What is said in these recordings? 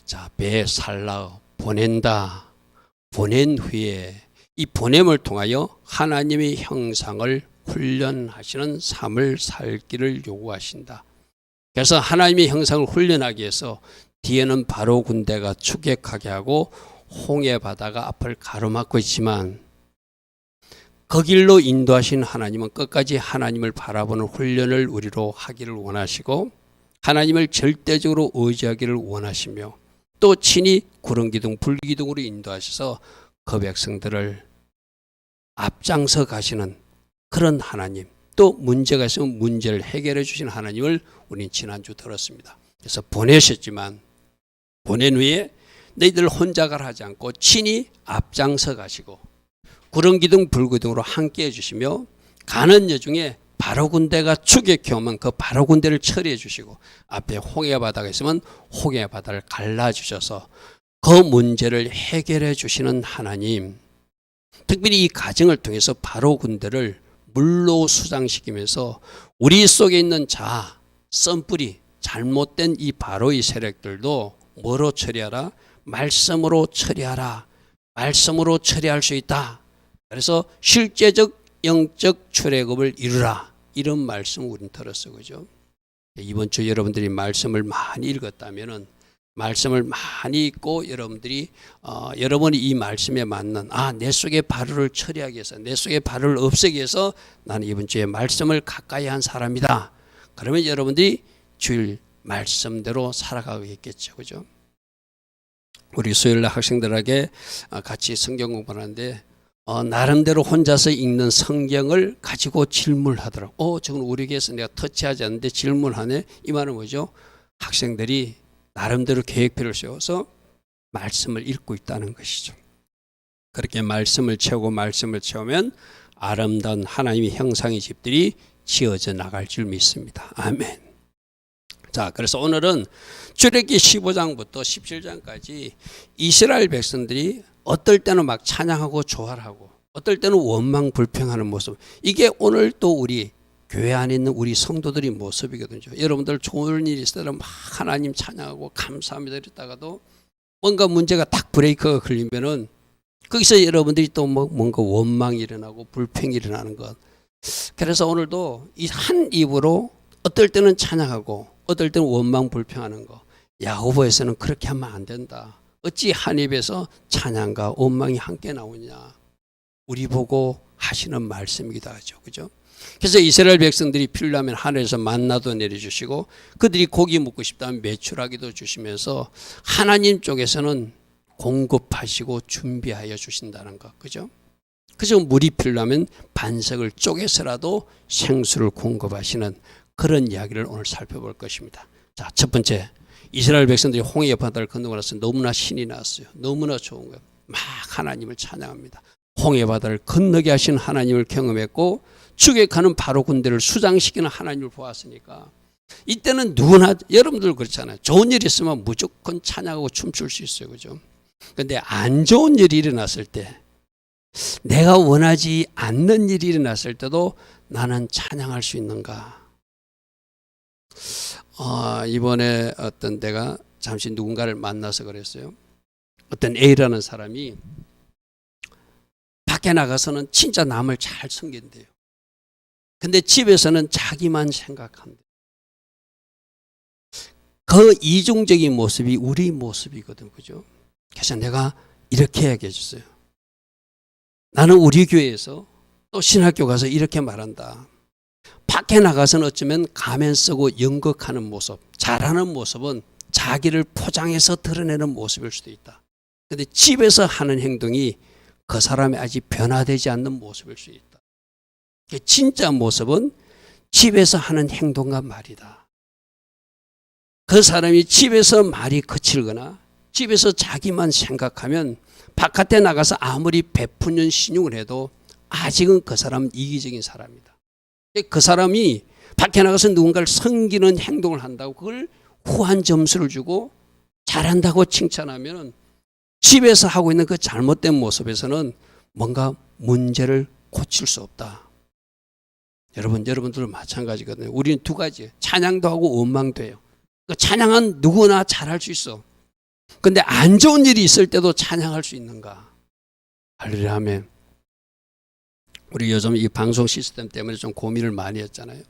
자, 베살라 보낸다. 보낸 후에 이 보냄을 통하여 하나님의 형상을 훈련하시는 삶을 살기를 요구하신다. 그래서 하나님의 형상을 훈련하기 위해서 뒤에는 바로 군대가 추격하게 하고 홍해 바다가 앞을 가로막고 있지만 그 길로 인도하신 하나님은 끝까지 하나님을 바라보는 훈련을 우리로 하기를 원하시고 하나님을 절대적으로 의지하기를 원하시며 또 친히 구름기둥 불기둥으로 인도하셔서 그 백성들을 앞장서 가시는 그런 하나님, 또 문제가 있으면 문제를 해결해 주신 하나님을 우리는 지난주 들었습니다. 그래서 보내셨지만 보낸 후에 너희들 혼자 가라 하지 않고 친히 앞장서 가시고 구름기둥 불기둥으로 함께 해주시며 가는 여중에 바로 군대가 추격해 오면 그 바로 군대를 처리해 주시고 앞에 홍해 바다가 있으면 홍해 바다를 갈라주셔서 그 문제를 해결해 주시는 하나님, 특별히 이 과정을 통해서 바로 군대를 물로 수장시키면서 우리 속에 있는 자아, 썬뿌리, 잘못된 이 바로의 세력들도 뭐로 처리하라? 말씀으로 처리하라. 말씀으로 처리할 수 있다. 그래서 실제적 영적 출애굽을 이루라. 이런 말씀을 우리는 들었어요. 그죠? 이번 주 여러분들이 말씀을 많이 읽었다면은 말씀을 많이 읽고 여러분들이 여러분이 이 말씀에 맞는 내 속에 바로를 처리하기 위해서 내 속에 바로를 없애기 위해서 나는 이번 주에 말씀을 가까이 한 사람이다. 그러면 여러분들이 주일 말씀대로 살아가겠죠. 그죠? 우리 수요일날 학생들에게 같이 성경 공부하는데 나름대로 혼자서 읽는 성경을 가지고 질문하더라고. 저건 우리 교회에서 내가 터치하지 않는데 질문하네. 이 말은 뭐죠? 학생들이 나름대로 계획표를 세워서 말씀을 읽고 있다는 것이죠. 그렇게 말씀을 채우고 말씀을 채우면 아름다운 하나님의 형상의 집들이 지어져 나갈 줄 믿습니다. 아멘. 자, 그래서 오늘은 출애굽기 15장부터 17장까지 이스라엘 백성들이 어떨 때는 막 찬양하고 조화하고 어떨 때는 원망 불평하는 모습, 이게 오늘 또 우리 교회 안에 있는 우리 성도들의 모습이거든요. 여러분들 좋은 일이 있을 때는 막 하나님 찬양하고 감사합니다 이랬다가도 뭔가 문제가 딱 브레이크가 걸리면은 거기서 여러분들이 또 뭔가 원망이 일어나고 불평이 일어나는 것. 그래서 오늘도 이 한 입으로 어떨 때는 찬양하고 어떨 때는 원망 불평하는 거. 야고보에서는 그렇게 하면 안 된다. 어찌 한 입에서 찬양과 원망이 함께 나오냐. 우리 보고 하시는 말씀이기도 하죠. 그죠? 그래서 이스라엘 백성들이 필요하면 하늘에서 만나도 내려주시고 그들이 고기 먹고 싶다면 메추라기도 주시면서 하나님 쪽에서는 공급하시고 준비하여 주신다는 것. 그죠? 그죠? 물이 필요하면 반석을 쪼개서라도 생수를 공급하시는 그런 이야기를 오늘 살펴볼 것입니다. 자, 첫 번째, 이스라엘 백성들이 홍해 바다를 건너고 나서 너무나 신이 났어요. 너무나 좋은 거예요. 막 하나님을 찬양합니다. 홍해 바다를 건너게 하신 하나님을 경험했고 추격하는 바로 군대를 수장시키는 하나님을 보았으니까 이때는 누구나 여러분들 그렇잖아요. 좋은 일이 있으면 무조건 찬양하고 춤출 수 있어요. 그죠? 그런데 안 좋은 일이 일어났을 때, 내가 원하지 않는 일이 일어났을 때도 나는 찬양할 수 있는가? 이번에 어떤 데가 잠시 누군가를 만나서 그랬어요. 어떤 A라는 사람이 밖에 나가서는 진짜 남을 잘 섬긴대요. 근데 집에서는 자기만 생각한대요. 그 이중적인 모습이 우리 모습이거든. 그죠? 그래서 내가 이렇게 얘기해 줬어요. 나는 우리 교회에서 또 신학교 가서 이렇게 말한다. 밖에 나가서는 어쩌면 가면 쓰고 연극하는 모습, 잘하는 모습은 자기를 포장해서 드러내는 모습일 수도 있다. 그런데 집에서 하는 행동이 그 사람이 아직 변화되지 않는 모습일 수 있다. 진짜 모습은 집에서 하는 행동과 말이다. 그 사람이 집에서 말이 거칠거나 집에서 자기만 생각하면 바깥에 나가서 아무리 베푸는 신용을 해도 아직은 그 사람은 이기적인 사람이다. 그 사람이 밖에 나가서 누군가를 섬기는 행동을 한다고 그걸 후한 점수를 주고 잘한다고 칭찬하면 집에서 하고 있는 그 잘못된 모습에서는 뭔가 문제를 고칠 수 없다. 여러분들은 마찬가지거든요. 우리는 두 가지, 찬양도 하고 원망도 해요. 그 찬양은 누구나 잘할 수 있어. 근데 안 좋은 일이 있을 때도 찬양할 수 있는가? 할렐루야 하면 우리 요즘 이 방송 시스템 때문에 좀 고민을 많이 했잖아요.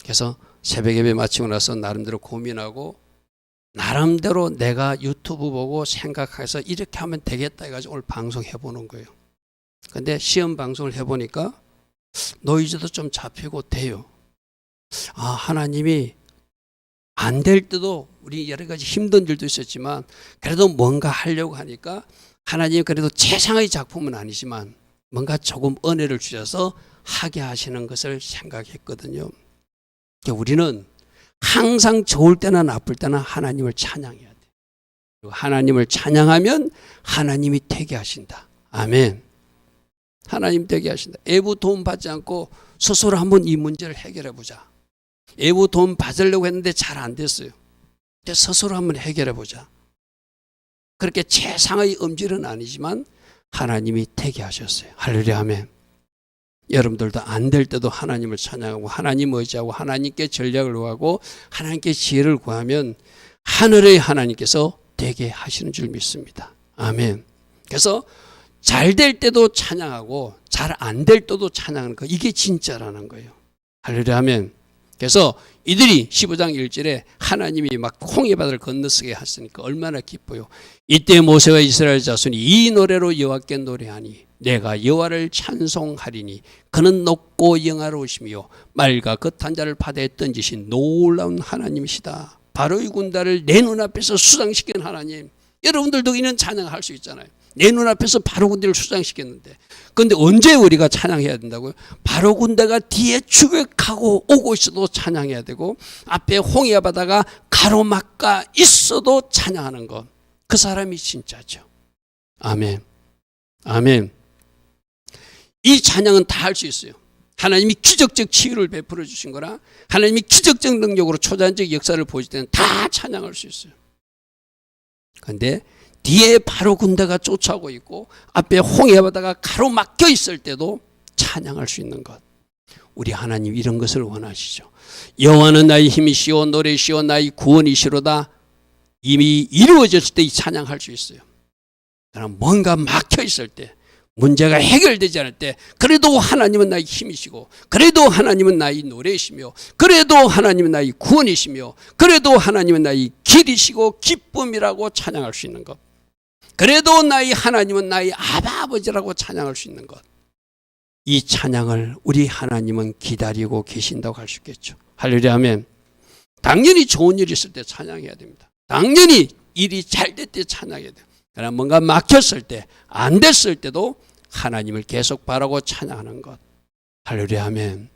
그래서 새벽 예배 마치고 나서 나름대로 고민하고 나름대로 내가 유튜브 보고 생각해서 이렇게 하면 되겠다 해가지고 오늘 방송 해보는 거예요. 근데 시험 방송을 해보니까 노이즈도 좀 잡히고 돼요. 아, 하나님이 안 될 때도 우리 여러 가지 힘든 일도 있었지만 그래도 뭔가 하려고 하니까 하나님 그래도 최상의 작품은 아니지만 뭔가 조금 은혜를 주셔서 하게 하시는 것을 생각했거든요. 우리는 항상 좋을 때나 나쁠 때나 하나님을 찬양해야 돼요. 그리고 하나님을 찬양하면 하나님이 되게 하신다. 아멘. 하나님 되게 하신다. 애부 도움 받지 않고 스스로 한번 이 문제를 해결해 보자. 애부 도움 받으려고 했는데 잘 안 됐어요. 근데 스스로 한번 해결해 보자. 그렇게 최상의 음질은 아니지만 하나님이 되게 하셨어요. 할렐루야 아멘. 여러분들도 안 될 때도 하나님을 찬양하고 하나님 의지하고 하나님께 전략을 구하고 하나님께 지혜를 구하면 하늘의 하나님께서 되게 하시는 줄 믿습니다. 아멘. 그래서 잘 될 때도 찬양하고 잘 안 될 때도 찬양하는 거, 이게 진짜라는 거예요. 할렐루야 아멘. 그래서 이들이 15장 1절에 하나님이 막 홍해바다를 건너서게 하시니까 얼마나 기뻐요. 이때 모세와 이스라엘 자손이 이 노래로 여호와께 노래하니 내가 여호와를 찬송하리니 그는 높고 영화로우시며 말과 긋한 자를 바다에 던지신 놀라운 하나님이시다. 바로의 군대를 내 눈앞에서 수장시킨 하나님. 여러분들도 이는 찬양할 수 있잖아요. 내 눈앞에서 바로 군대를 수장시켰는데, 그런데 언제 우리가 찬양해야 된다고요? 바로 군대가 뒤에 추격하고 오고 있어도 찬양해야 되고 앞에 홍해 바다가 가로막가 있어도 찬양하는 것, 그 사람이 진짜죠. 아멘. 아멘. 이 찬양은 다 할 수 있어요. 하나님이 기적적 치유를 베풀어 주신 거나 하나님이 기적적 능력으로 초자연적 역사를 보여줄 때는 다 찬양할 수 있어요. 그런데 뒤에 바로 군대가 쫓아오고 있고 앞에 홍해 바다가 가로막혀 있을 때도 찬양할 수 있는 것, 우리 하나님 이런 것을 원하시죠. 여호와는 나의 힘이시오 노래시오 나의 구원이시로다. 이미 이루어졌을 때 이 찬양할 수 있어요. 그럼 뭔가 막혀 있을 때, 문제가 해결되지 않을 때, 그래도 하나님은 나의 힘이시고 그래도 하나님은 나의 노래이시며 그래도 하나님은 나의 구원이시며 그래도 하나님은 나의 길이시고 기쁨이라고 찬양할 수 있는 것, 그래도 나의 하나님은 나의 아버지라고 찬양할 수 있는 것, 이 찬양을 우리 하나님은 기다리고 계신다고 할 수 있겠죠. 할렐루야 하면 당연히 좋은 일이 있을 때 찬양해야 됩니다. 당연히 일이 잘 될 때 찬양해야 돼요. 그러나 뭔가 막혔을 때, 안 됐을 때도 하나님을 계속 바라고 찬양하는 것. 할렐루야 아멘.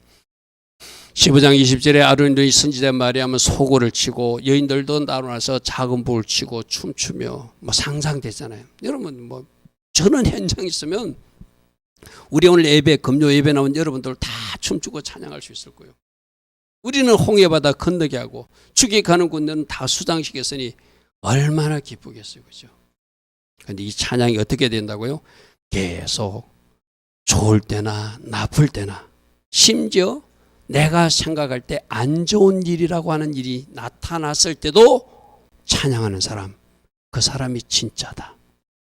15장 20절에 아론이 선지자 마리아는 소고를 치고 여인들도 나눠서 작은 부를 치고 춤추며 상상되잖아요. 여러분 저런 현장 있으면 우리 오늘 예배, 금요 예배 나온 여러분들 다 춤추고 찬양할 수 있을 거예요. 우리는 홍해바다 건너게 하고 추격하는 군대는 다 수장시켰으니 얼마나 기쁘겠어요. 그죠? 그런데 이 찬양이 어떻게 된다고요? 계속 좋을 때나 나쁠 때나, 심지어 내가 생각할 때 안 좋은 일이라고 하는 일이 나타났을 때도 찬양하는 사람, 그 사람이 진짜다.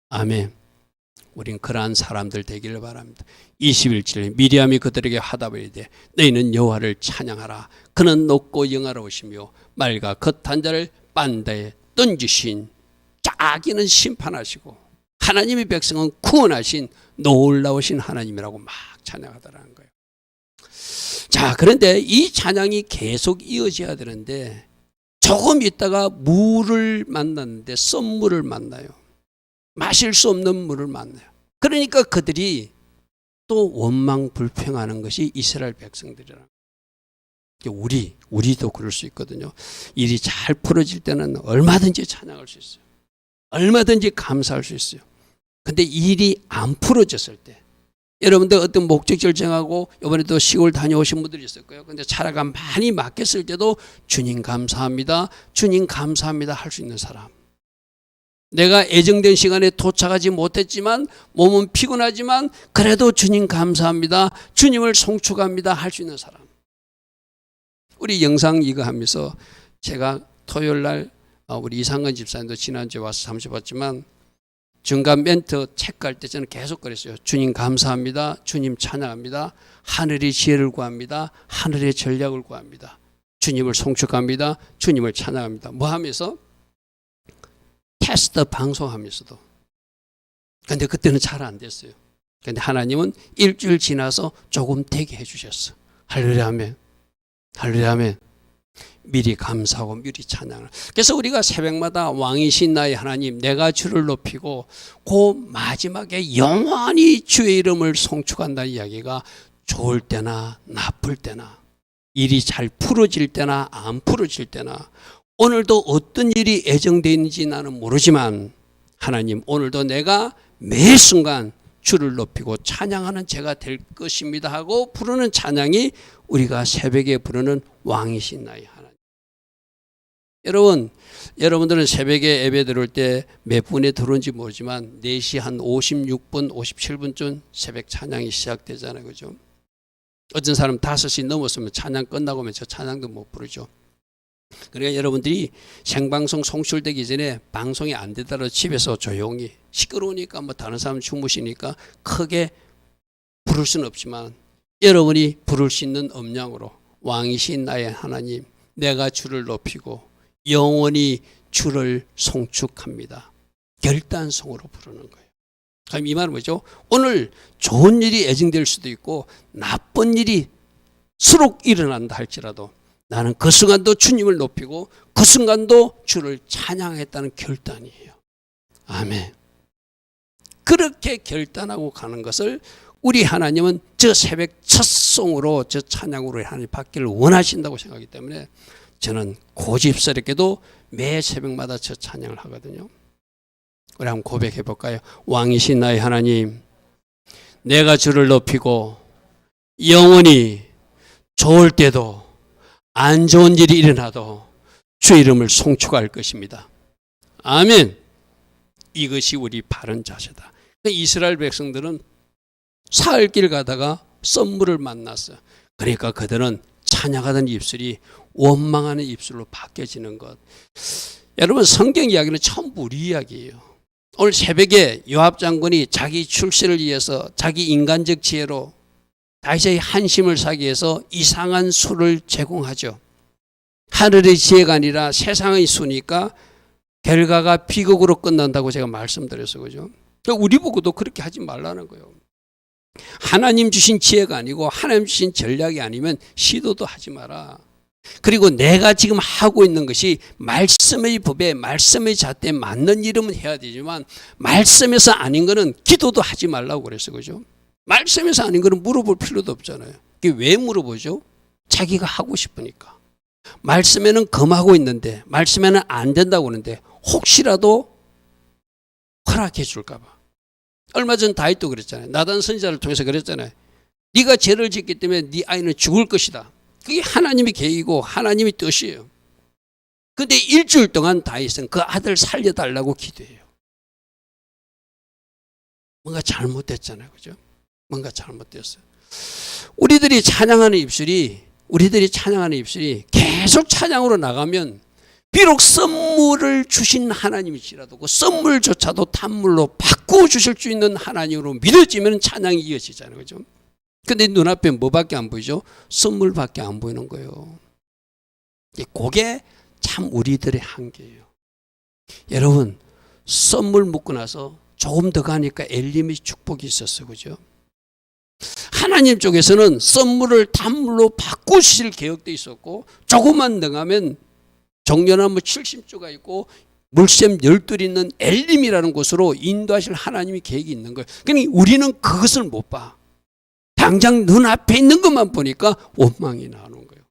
아멘. 우린 그러한 사람들 되기를 바랍니다. 21절 미리암이 그들에게 화답을 이르되 너희는 여호와를 찬양하라. 그는 높고 영화로우시며 말과 겉한 자를 바다에 던지신, 자기는 심판하시고 하나님의 백성은 구원하신 놀라우신 하나님이라고 막 찬양하더라는 거예요. 자, 그런데 이 찬양이 계속 이어져야 되는데 조금 있다가 물을 만났는데 썸물을 만나요. 마실 수 없는 물을 만나요. 그러니까 그들이 또 원망 불평하는 것이 이스라엘 백성들이라. 우리도 그럴 수 있거든요. 일이 잘 풀어질 때는 얼마든지 찬양할 수 있어요. 얼마든지 감사할 수 있어요. 근데 일이 안 풀어졌을 때, 여러분들 어떤 목적지를 정하고 이번에도 시골 다녀오신 분들이 있을 거예요. 근데 차라가 많이 막혔을 때도 주님 감사합니다, 주님 감사합니다 할 수 있는 사람. 내가 예정된 시간에 도착하지 못했지만 몸은 피곤하지만 그래도 주님 감사합니다, 주님을 송축합니다 할 수 있는 사람. 우리 영상 이거 하면서 제가 토요일 날 우리 이상근 집사님도 지난주에 와서 잠시 봤지만 중간 멘트 체크할 때 저는 계속 그랬어요. 주님 감사합니다. 주님 찬양합니다. 하늘의 지혜를 구합니다. 하늘의 전략을 구합니다. 주님을 송축합니다. 주님을 찬양합니다. 뭐 하면서? 테스트 방송하면서도. 근데 그때는 잘 안 됐어요. 근데 하나님은 일주일 지나서 조금 되게 해주셨어. 할렐루야 아멘. 할렐루야 아멘. 미리 감사하고 미리 찬양을. 그래서 우리가 새벽마다 왕이신 나의 하나님 내가 주를 높이고 그 마지막에 영원히 주의 이름을 송축한다는 이야기가 좋을 때나 나쁠 때나 일이 잘 풀어질 때나 안 풀어질 때나 오늘도 어떤 일이 예정되어 있는지 나는 모르지만 하나님 오늘도 내가 매 순간 주를 높이고 찬양하는 제가 될 것입니다 하고 부르는 찬양이 우리가 새벽에 부르는 왕이신 나의 하나님. 여러분들은 새벽에 예배 들어올 때 몇 분에 들어온지 모르지만 4시 한 56분, 57분쯤 새벽 찬양이 시작되잖아요. 그죠? 어떤 사람 5시 넘었으면 찬양 끝나고 면 저 찬양도 못 부르죠. 그러니까 여러분들이 생방송 송출되기 전에 방송이 안 되더라도 집에서 조용히 시끄러우니까 뭐 다른 사람 주무시니까 크게 부를 수는 없지만 여러분이 부를 수 있는 음량으로 왕이신 나의 하나님 내가 주를 높이고 영원히 주를 송축합니다. 결단성으로 부르는 거예요. 그럼 이 말은 뭐죠? 오늘 좋은 일이 예정될 수도 있고 나쁜 일이 수록 일어난다 할지라도 나는 그 순간도 주님을 높이고 그 순간도 주를 찬양했다는 결단이에요. 아멘. 그렇게 결단하고 가는 것을 우리 하나님은 저 새벽 첫 송으로 저 찬양으로 하나님 받기를 원하신다고 생각하기 때문에 저는 고집스럽게도 매 새벽마다 저 찬양을 하거든요. 우리 한번 고백해 볼까요? 왕이신 나의 하나님 내가 주를 높이고 영원히 좋을 때도 안 좋은 일이 일어나도 주 이름을 송축할 것입니다. 아멘. 이것이 우리 바른 자세다. 이스라엘 백성들은 사흘길 가다가 썸물을 만났어요. 그러니까 그들은 찬양하던 입술이 원망하는 입술로 바뀌어지는 것. 여러분 성경 이야기는 전부 우리 이야기예요. 오늘 새벽에 요압 장군이 자기 출세를 위해서 자기 인간적 지혜로 다윗의 한심을 사기 위해서 이상한 수를 제공하죠. 하늘의 지혜가 아니라 세상의 수니까 결과가 비극으로 끝난다고 제가 말씀드렸어요. 그죠? 우리 보고도 그렇게 하지 말라는 거예요. 하나님 주신 지혜가 아니고 하나님 주신 전략이 아니면 시도도 하지 마라. 그리고 내가 지금 하고 있는 것이 말씀의 법에 말씀의 잣대에 맞는 일은 해야 되지만 말씀에서 아닌 거는 기도도 하지 말라고 그랬어요. 그죠? 말씀에서 아닌 거는 물어볼 필요도 없잖아요. 그게 왜 물어보죠? 자기가 하고 싶으니까. 말씀에는 금하고 있는데 말씀에는 안 된다고 하는데 혹시라도 허락해 줄까 봐. 얼마 전 다윗도 그랬잖아요. 나단 선지자를 통해서 그랬잖아요. 네가 죄를 짓기 때문에 네 아이는 죽을 것이다. 그게 하나님의 계획이고 하나님의 뜻이에요. 그런데 일주일 동안 다윗은 그 아들 살려달라고 기도해요. 뭔가 잘못됐잖아요. 그죠? 뭔가 잘못됐어요. 우리들이 찬양하는 입술이 계속 찬양으로 나가면 비록 선물을 주신 하나님이시라도 그 선물조차도 단물로 바꾸어 주실 수 있는 하나님으로 믿어지면 찬양이 이어지잖아요. 그죠? 근데 눈앞에 뭐밖에 안 보이죠? 선물밖에 안 보이는 거예요. 그게 참 우리들의 한계예요. 여러분, 선물 묻고 나서 조금 더 가니까 엘림의 축복이 있었어요. 그죠? 하나님 쪽에서는 선물을 단물로 바꾸실 계획도 있었고 조금만 더 가면 종려나무 70조가 있고 물샘 12이 있는 엘림이라는 곳으로 인도하실 하나님의 계획이 있는 거예요. 그러니까 우리는 그것을 못 봐. 당장 눈앞에 있는 것만 보니까 원망이 나오는 거예요.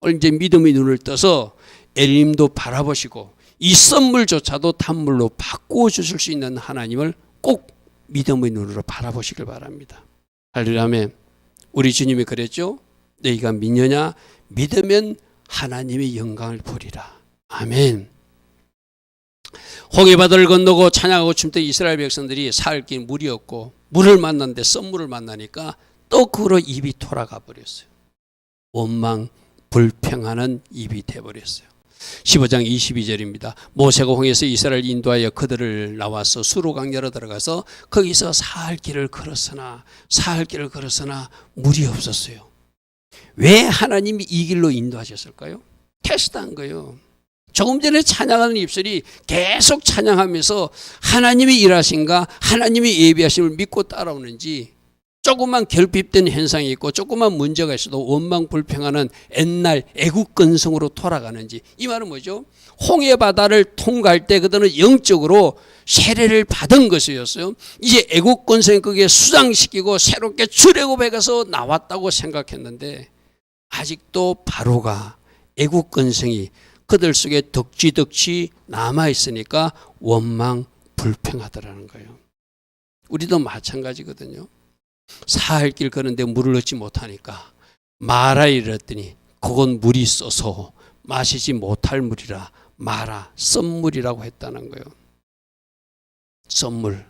오늘 이제 믿음의 눈을 떠서 엘림도 바라보시고 이 선물조차도 단물로 바꾸어 주실 수 있는 하나님을 꼭 믿음의 눈으로 바라보시길 바랍니다. 할렐루야. 우리 주님이 그랬죠. 너희가 믿느냐? 믿으면 하나님의 영광을 보리라. 아멘. 홍해바다를 건너고 찬양하고 춤던 이스라엘 백성들이 사흘길 물이 없고 물을 만났는데 썸물을 만나니까 또 그로 입이 돌아가 버렸어요. 원망, 불평하는 입이 돼버렸어요. 15장 22절입니다. 모세가 홍해에서 이스라엘 인도하여 그들을 나와서 수로 강야로 들어가서 거기서 사흘 길을 걸었으나 물이 없었어요. 왜 하나님이 이 길로 인도하셨을까요? 테스트한 거예요. 조금 전에 찬양하는 입술이 계속 찬양하면서 하나님이 일하신가, 하나님이 예비하심을 믿고 따라오는지, 조금만 결핍된 현상이 있고 조금만 문제가 있어도 원망 불평하는 옛날 애국 근성으로 돌아가는지. 이 말은 뭐죠? 홍해 바다를 통과할 때 그들은 영적으로 세례를 받은 것이었어요. 이제 애국 근성을 거기에 수장시키고 새롭게 출애굽해가서 나왔다고 생각했는데, 아직도 바로가 애국 근성이 그들 속에 덕지덕지 남아있으니까 원망 불평하더라는 거예요. 우리도 마찬가지거든요. 사흘 길 걷는데 물을 얻지 못하니까 마라 이랬더니 그건 물이 써서 마시지 못할 물이라 마라 썸물이라고 했다는 거예요. 썸물.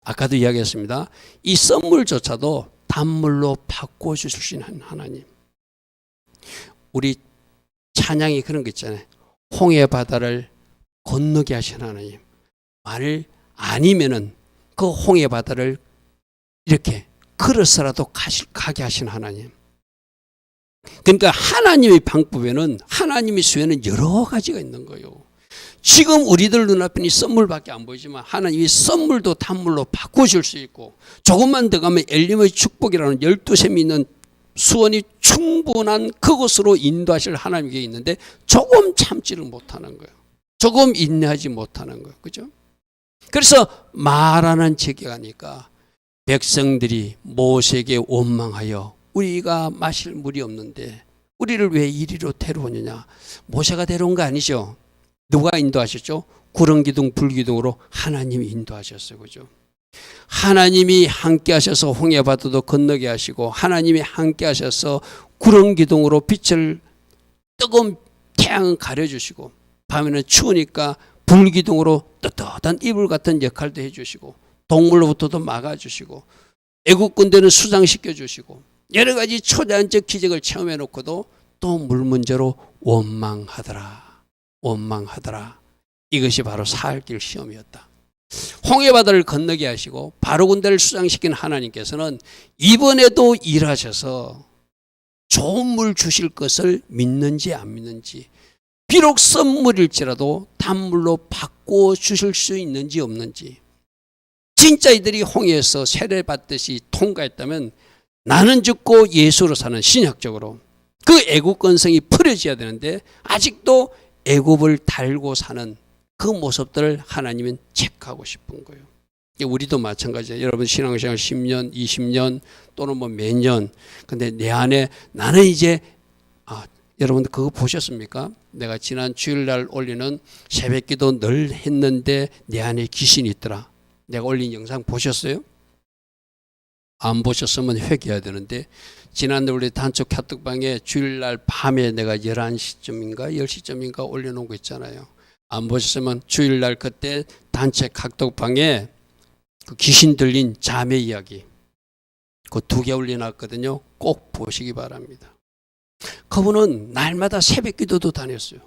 아까도 이야기했습니다. 이 썸물조차도 단물로 바꿔주시는 하나님. 우리 찬양이 그런 거 있잖아요. 홍해 바다를 건너게 하신 하나님. 만일 아니면은 그 홍해 바다를 이렇게 걸어서라도 가게 하신 하나님. 그러니까 하나님의 방법에는, 하나님의 수에는 여러 가지가 있는 거예요. 지금 우리들 눈앞에는 썸물밖에 안 보이지만 하나님이 썸물도 단물로 바꿔줄 수 있고, 조금만 더 가면 엘림의 축복이라는 12샘이 있는 수원이 충분한 그곳으로 인도하실 하나님께 있는데 조금 참지를 못하는 거예요. 조금 인내하지 못하는 거예요. 그죠? 그래서 말하는 책이가니까 백성들이 모세에게 원망하여 우리가 마실 물이 없는데 우리를 왜 이리로 데려오느냐. 모세가 데려온 거 아니죠. 누가 인도하셨죠? 구름기둥 불기둥으로 하나님이 인도하셨어요. 그죠? 하나님이 함께 하셔서 홍해바다도 건너게 하시고, 하나님이 함께 하셔서 구름기둥으로 빛을, 뜨거운 태양은 가려주시고, 밤에는 추우니까 불기둥으로 떳떳한 이불 같은 역할도 해주시고, 동물로부터도 막아주시고, 애국군대는 수장시켜주시고, 여러 가지 초자연적 기적을 체험해 놓고도 또 물 문제로 원망하더라. 이것이 바로 사흘 길 시험이었다. 홍해바다를 건너게 하시고 바로 군대를 수장시킨 하나님께서는 이번에도 일하셔서 좋은 물 주실 것을 믿는지 안 믿는지, 비록 썸물일지라도 단물로 바꿔 주실 수 있는지 없는지, 진짜 이들이 홍해에서 세례받듯이 통과했다면 나는 죽고 예수로 사는, 신약적으로 그 애국 근성이 풀어져야 되는데 아직도 애국을 달고 사는 그 모습들을 하나님은 체크하고 싶은 거예요. 우리도 마찬가지예요. 여러분 신앙생활 10년, 20년 또는 뭐 몇 년. 근데 내 안에 나는 이제 여러분들 그거 보셨습니까? 내가 지난 주일날 올리는 새벽기도 늘 했는데 내 안에 귀신이 있더라. 내가 올린 영상 보셨어요? 안 보셨으면 회개해야 되는데, 지난달 우리 단톡 카톡방에 주일날 밤에 내가 11시쯤인가 10시쯤인가 올려놓은 거 있잖아요. 안 보셨으면 주일날 그때 단체 카톡방에 그 귀신 들린 자매 이야기 그 2개 올려놨거든요. 꼭 보시기 바랍니다. 그분은 날마다 새벽 기도도 다녔어요.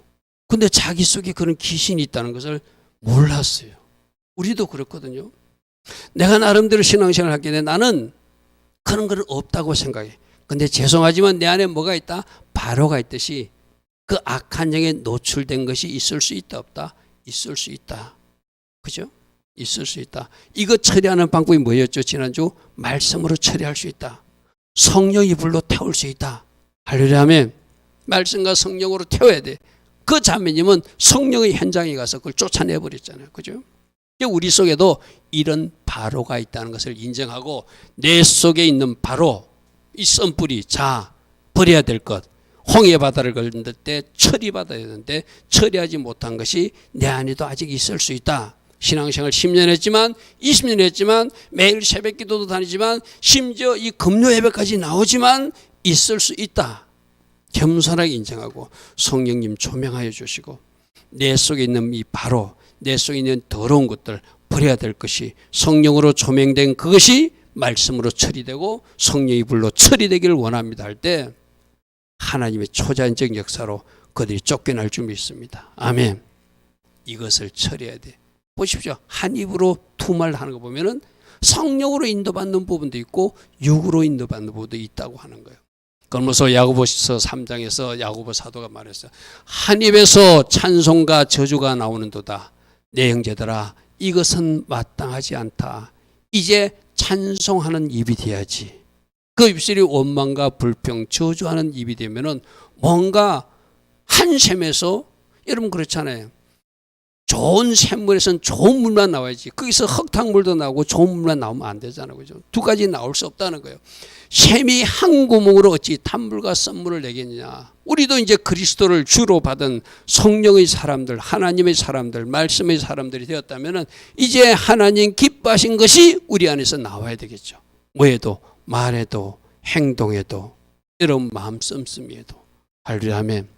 근데 자기 속에 그런 귀신이 있다는 것을 몰랐어요. 우리도 그렇거든요. 내가 나름대로 신앙생활을 하게 돼 나는 그런 건 없다고 생각해. 근데 죄송하지만 내 안에 뭐가 있다? 바로가 있듯이 그 악한 영에 노출된 것이 있을 수 있다 없다? 있을 수 있다. 그죠? 있을 수 있다. 이거 처리하는 방법이 뭐였죠? 지난주 말씀으로 처리할 수 있다. 성령이 불로 태울 수 있다. 할렐루야면 말씀과 성령으로 태워야 돼. 그 자매님은 성령의 현장에 가서 그걸 쫓아내버렸잖아요. 그죠? 우리 속에도 이런 바로가 있다는 것을 인정하고 내 속에 있는 바로, 이 썸뿌리, 자, 버려야 될 것, 홍해 바다를 걸을 때 처리받아야 되는데 처리하지 못한 것이 내 안에도 아직 있을 수 있다. 신앙생활 10년 했지만 20년 했지만 매일 새벽 기도도 다니지만 심지어 이 금요 예배까지 나오지만 있을 수 있다. 겸손하게 인정하고 성령님 조명하여 주시고 내 속에 있는 이 바로, 내 속에 있는 더러운 것들 버려야 될 것이 성령으로 조명된 그것이 말씀으로 처리되고 성령의 불로 처리되기를 원합니다 할 때 하나님의 초자연적 역사로 그들이 쫓겨날 줄 믿습니다. 아멘. 이것을 처리해야 돼. 보십시오. 한 입으로 두 말 하는 거 보면은 성령으로 인도받는 부분도 있고 육으로 인도받는 부분도 있다고 하는 거예요. 그러면서 야고보서 3장에서 야고보 사도가 말했어요. 한 입에서 찬송과 저주가 나오는도다. 내 형제들아, 이것은 마땅하지 않다. 이제 찬송하는 입이 돼야지. 그 입술이 원망과 불평, 저주하는 입이 되면은 뭔가 한 샘에서, 여러분 그렇잖아요. 좋은 샘물에서는 좋은 물만 나와야지. 거기서 흙탕물도 나오고 좋은 물만 나오면 안 되잖아요. 그죠? 두 가지 나올 수 없다는 거예요. 샘이 한 구멍으로 어찌 탄물과 썬물을 내겠느냐. 우리도 이제 그리스도를 주로 받은 성령의 사람들, 하나님의 사람들, 말씀의 사람들이 되었다면 이제 하나님 기뻐하신 것이 우리 안에서 나와야 되겠죠. 뭐에도, 말에도, 행동에도, 여러분 마음 씀씀이에도. 할렐루야. 아멘.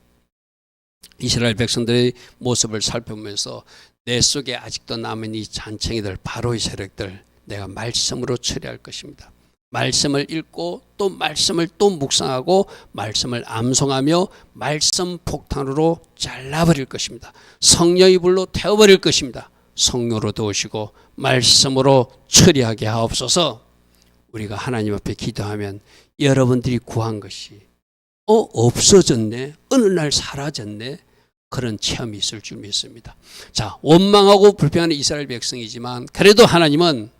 이스라엘 백성들의 모습을 살펴보면서 내 속에 아직도 남은 이 잔챙이들, 바로의 세력들, 내가 말씀으로 처리할 것입니다. 말씀을 읽고 또 말씀을 또 묵상하고 말씀을 암송하며 말씀 폭탄으로 잘라버릴 것입니다. 성령의 불로 태워버릴 것입니다. 성령으로 도우시고 말씀으로 처리하게 하옵소서. 우리가 하나님 앞에 기도하면 여러분들이 구한 것이 없어졌네, 어느 날 사라졌네, 그런 체험이 있을 줄 믿습니다. 자, 원망하고 불평하는 이스라엘 백성이지만 그래도 하나님은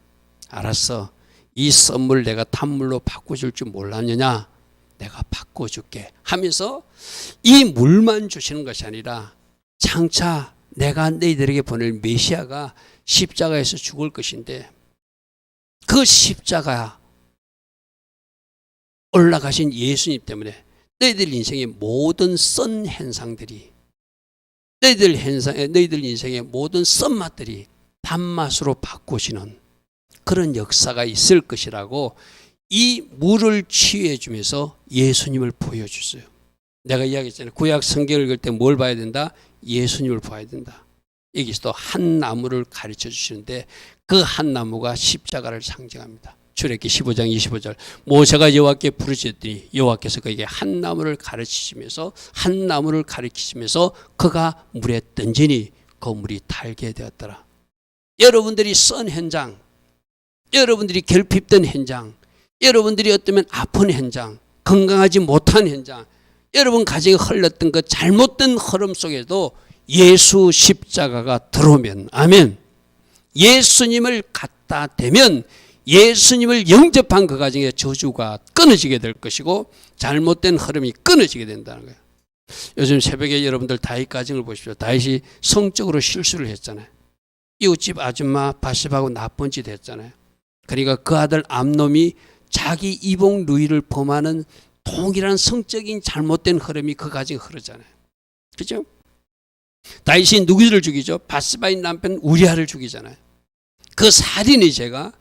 알았어, 이 썬물 내가 탄물로 바꿔줄 줄 몰랐느냐, 내가 바꿔줄게 하면서 이 물만 주시는 것이 아니라 장차 내가 너희들에게 보낼 메시아가 십자가에서 죽을 것인데 그 십자가 올라가신 예수님 때문에 너희들 인생의 모든 썬 현상들이, 너희들 인생의 모든 썬맛들이 단맛으로 바꾸시는 그런 역사가 있을 것이라고 이 물을 취해 주면서 예수님을 보여주세요. 내가 이야기했잖아요. 구약 성경을 읽을 때 뭘 봐야 된다? 예수님을 봐야 된다. 여기서도 한 나무를 가르쳐 주시는데 그 한 나무가 십자가를 상징합니다. 출애굽기 15장 25절 모세가 여호와께 부르짖더니 여호와께서 그에게 한 나무를 가르치시면서 그가 물에 던지니 그 물이 달게 되었더라. 여러분들이 썬 현장, 여러분들이 결핍된 현장, 여러분들이 어쩌면 아픈 현장, 건강하지 못한 현장, 여러분 가정에 흘렀던 그 잘못된 흐름 속에도 예수 십자가가 들어오면, 아멘, 예수님을 갖다 대면 예수님을 영접한 그 가정의 저주가 끊어지게 될 것이고 잘못된 흐름이 끊어지게 된다는 거예요. 요즘 새벽에 여러분들 다윗 가정을 보십시오. 다윗이 성적으로 실수를 했잖아요. 이웃집 아줌마 바세바하고 나쁜 짓 했잖아요. 그러니까 그 아들 암놈이 자기 이복 누이를 범하는 동일한 성적인 잘못된 흐름이 그 가정에 흐르잖아요. 그렇죠? 다윗이 누구를 죽이죠? 바세바의 남편 우리아를 죽이잖아요. 그 살인의 죄가